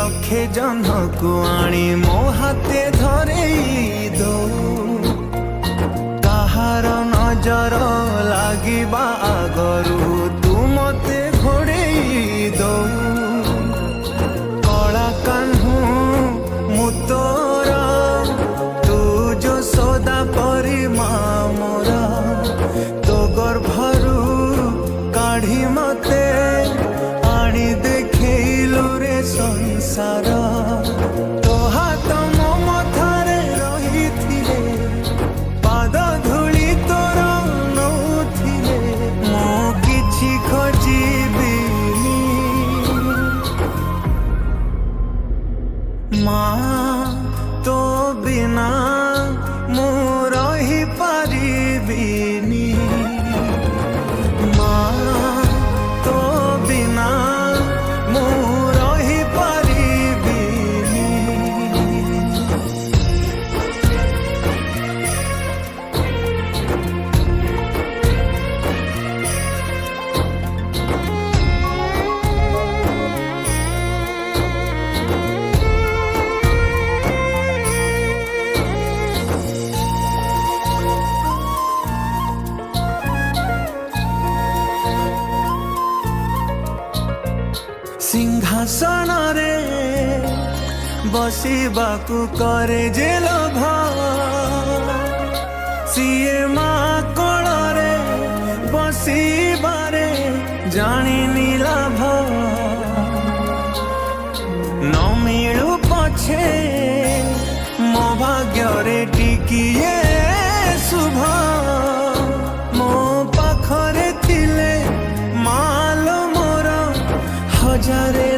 लक्षे जन को आनी मो हाथे धरे दो कहार नजर लागिबा आगरू तू मते घोड़े दो कला कान्हू मु तोर तू जो सदा परी मोरा तो गर्भरू काढ़ी मते आनी देखैलु रे संसार तो हाथ मो मथारे रहिथिले पाद धूली तोर नौथिले मो किछि खोजिबिनी माँ तो बिना मु रही पारिबिनी सिंहासन रे बसिबाकू करे जे लोभ सीए माँ कोल रे बसिबारे जानी लाभ न मिलू पछे मो भाग्य रे टिकिए शुभ मो पाखरे थिले माल मोर हजारे